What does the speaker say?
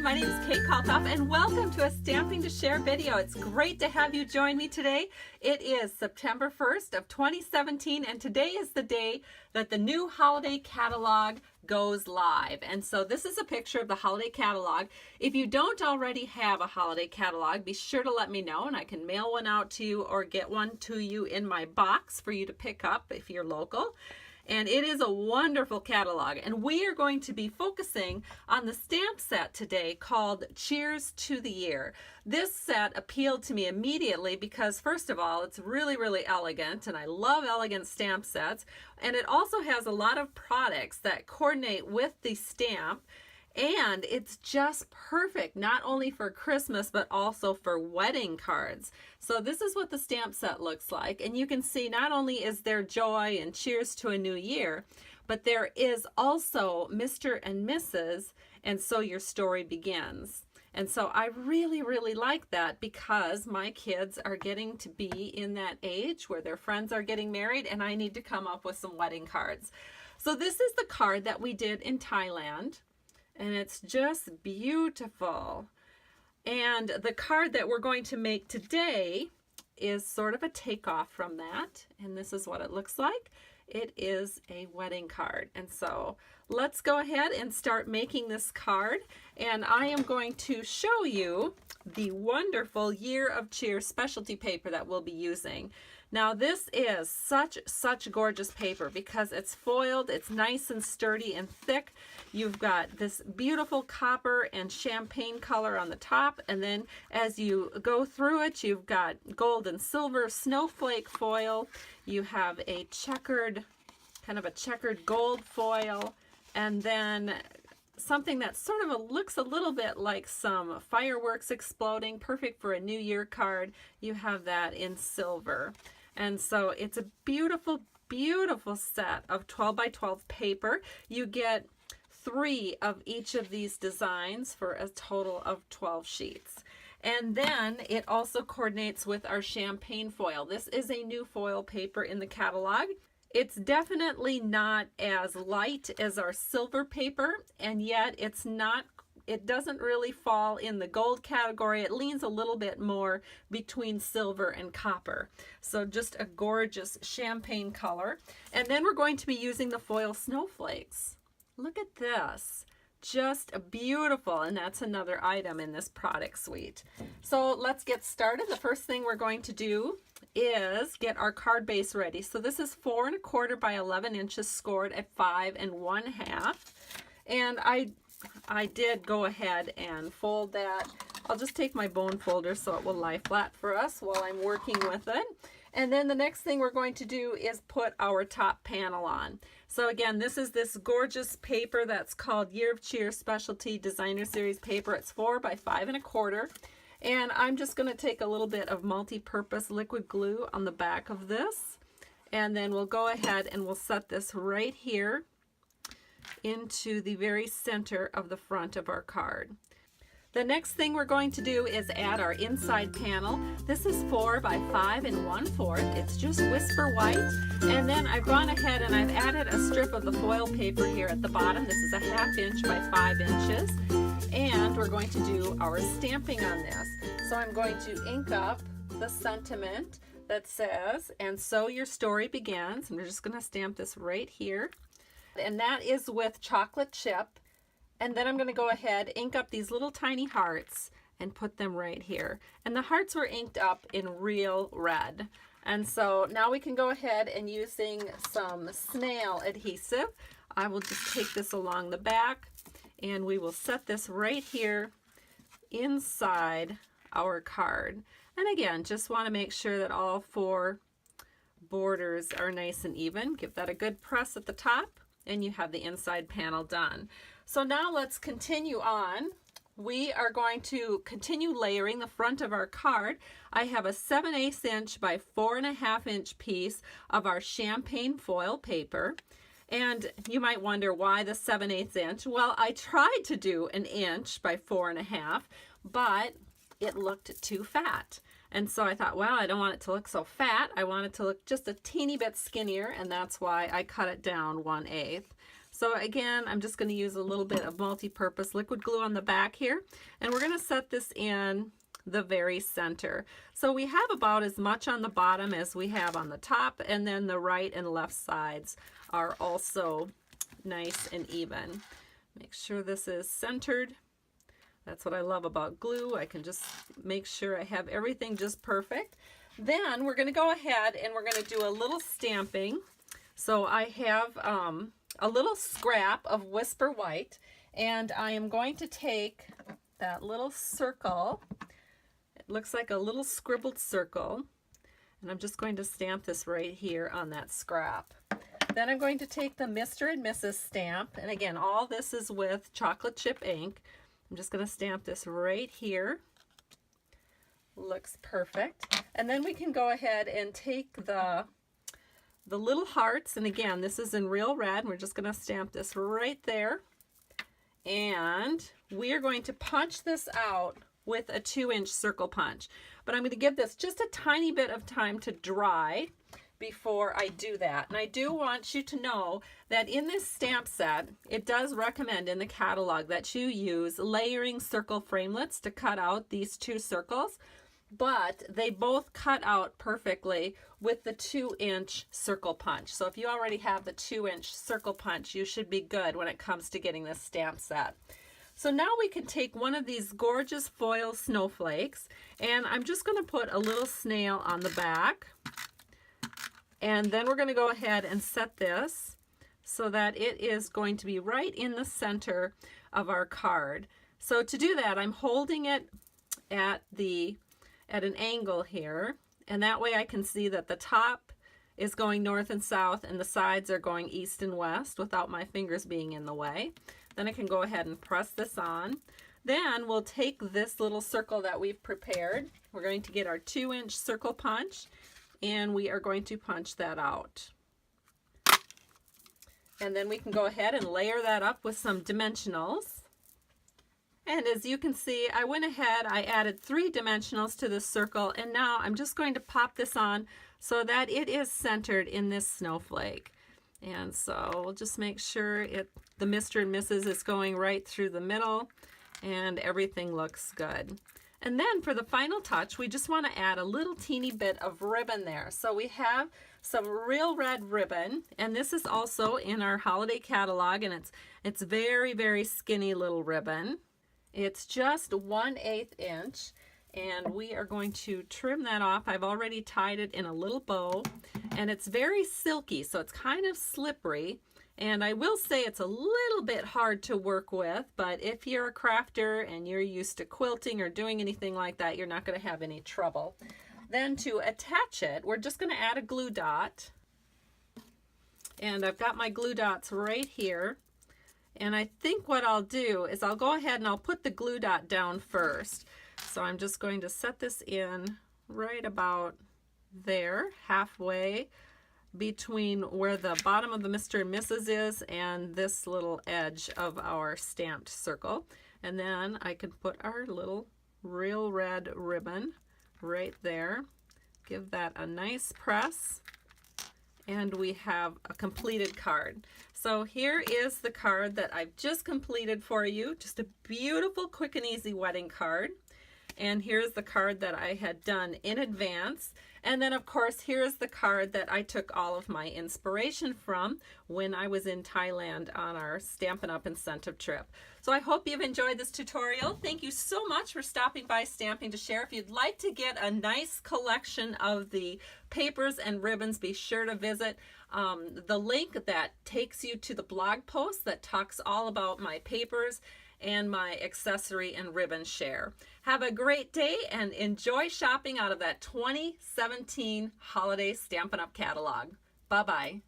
my name is Kate Kalthoff and welcome to a Stamping to Share video. It's great to have you join me today. It is September 1st of 2017 and today is the day that the new holiday catalog goes live. And so this is a picture of the holiday catalog. If you don't already have a holiday catalog, be sure to let me know and I can mail one out to you or get one to you in my box for you to pick up if you're local. And it is a wonderful catalog, and we are going to be focusing on the stamp set today called Cheers to the Year. This set appealed to me immediately because, first of all, it's really elegant, and I love elegant stamp sets, and it also has a lot of products that coordinate with the stamp. And it's just perfect, not only for Christmas, but also for wedding cards. So this is what the stamp set looks like. And you can see not only is there joy and cheers to a new year, but there is also Mr. and Mrs. and so your story begins. And so I really like that because my kids are getting to be in that age where their friends are getting married and I need to come up with some wedding cards. So this is the card that we did in Thailand. And it's just beautiful. And the card that we're going to make today is sort of a takeoff from that. And this is what it looks like. It is a wedding card. And so let's go ahead and start making this card. And I am going to show you the wonderful Year of Cheer specialty paper that we'll be using. Now this is such gorgeous paper because it's foiled, it's nice and sturdy and thick. You've got this beautiful copper and champagne color on the top, and then as you go through it, you've got gold and silver snowflake foil. You have a checkered, kind of a checkered gold foil, and then something that sort of looks a little bit like some fireworks exploding, perfect for a New Year card. You have that in silver. And so it's a beautiful set of 12 by 12 paper. You get 3 of each of these designs for a total of 12 sheets. And then it also coordinates with our champagne foil. This is a new foil paper in the catalog. It's definitely not as light as our silver paper, and yet it doesn't really fall in the gold category. It leans a little bit more between silver and copper. So just a gorgeous champagne color. And then we're going to be using the foil snowflakes. Look at this. Just beautiful, and that's another item in this product suite. So let's get started. The first thing we're going to do is get our card base ready. So this is 4 1/4 by 11 inches scored at 5 1/2. And I did go ahead and fold that. I'll just take my bone folder so it will lie flat for us while I'm working with it. And then the next thing we're going to do is put our top panel on. So again, this is this gorgeous paper that's called Year of Cheer Specialty Designer Series paper. It's 4 by 5 1/4. And I'm just going to take a little bit of multi-purpose liquid glue on the back of this. And then we'll go ahead and we'll set this right here into the very center of the front of our card. The next thing we're going to do is add our inside panel. This is 4 by 5 1/4. It's just whisper white. And then I've gone ahead and I've added a strip of the foil paper here at the bottom. This is a 1/2 inch by 5 inches. And we're going to do our stamping on this. So I'm going to ink up the sentiment that says, "And so your story begins." And we're just going to stamp this right here. And that is with chocolate chip. And then I'm going to go ahead, ink up these little tiny hearts and put them right here. And the hearts were inked up in real red. And so now we can go ahead and using some snail adhesive, I will just take this along the back and we will set this right here inside our card. And again, just want to make sure that all 4 borders are nice and even. Give that a good press at the top. And you have the inside panel done. So now let's continue on. We are going to continue layering the front of our card. I have a 7/8 inch by 4 1/2 inch piece of our champagne foil paper. And you might wonder why the 7/8 inch. Well, I tried to do an inch by 4 1/2, but it looked too fat. And so I thought, well, I don't want it to look so fat. I want it to look just a teeny bit skinnier, and that's why I cut it down 1/8. So again, I'm just going to use a little bit of multi-purpose liquid glue on the back here, and we're going to set this in the very center. So we have about as much on the bottom as we have on the top, and then the right and left sides are also nice and even. Make sure this is centered. That's what I love about glue. I can just make sure I have everything just perfect. Then we're going to go ahead and we're going to do a little stamping. So I have a little scrap of Whisper White, and I am going to take that little circle. It looks like a little scribbled circle, and I'm just going to stamp this right here on that scrap. Then I'm going to take the Mr. and Mrs. stamp, and again, all this is with chocolate chip ink. I'm just going to stamp this right here. Looks perfect. And then we can go ahead and take the little hearts, and again, this is in real red, and we're just going to stamp this right there. And we are going to punch this out with a 2-inch circle punch. But I'm going to give this just a tiny bit of time to dry before I do that. And I do want you to know that in this stamp set, it does recommend in the catalog that you use layering circle framelits to cut out these 2 circles, but they both cut out perfectly with the 2-inch circle punch. So if you already have the 2-inch circle punch, you should be good when it comes to getting this stamp set. So now we can take one of these gorgeous foil snowflakes, and I'm just going to put a little snail on the back. And then we're going to go ahead and set this so that it is going to be right in the center of our card. So to do that, I'm holding it at an angle here, and that way I can see that the top is going north and south and the sides are going east and west without my fingers being in the way. Then I can go ahead and press this on. Then we'll take this little circle that we've prepared. We're going to get our 2-inch circle punch, and we are going to punch that out. And then we can go ahead and layer that up with some dimensionals. And as you can see, I went ahead, I added 3 dimensionals to this circle, and now I'm just going to pop this on so that it is centered in this snowflake. And so we'll just make sure the Mr. and Mrs. is going right through the middle, and everything looks good. And then for the final touch, we just want to add a little teeny bit of ribbon there. So we have some real red ribbon, and this is also in our holiday catalog, and it's very, very skinny little ribbon. It's just 1/8 inch, and we are going to trim that off. I've already tied it in a little bow, and it's very silky, so it's kind of slippery. And I will say it's a little bit hard to work with, but if you're a crafter and you're used to quilting or doing anything like that, you're not going to have any trouble. Then to attach it, we're just going to add a glue dot. And I've got my glue dots right here. And I think what I'll do is I'll go ahead and I'll put the glue dot down first. So I'm just going to set this in right about there, halfway between where the bottom of the Mr. and Mrs. is and this little edge of our stamped circle. And then I can put our little real red ribbon right there. Give that a nice press, and we have a completed card. So here is the card that I've just completed for you. Just a beautiful, quick and easy wedding card. And here's the card that I had done in advance. And then, of course, here's the card that I took all of my inspiration from when I was in Thailand on our Stampin' Up! Incentive trip. So I hope you've enjoyed this tutorial. Thank you so much for stopping by Stamping to Share. If you'd like to get a nice collection of the papers and ribbons, be sure to visit the link that takes you to the blog post that talks all about my papers and my accessory and ribbon share. Have a great day and enjoy shopping out of that 2017 holiday Stampin' Up! Catalog. Bye-bye.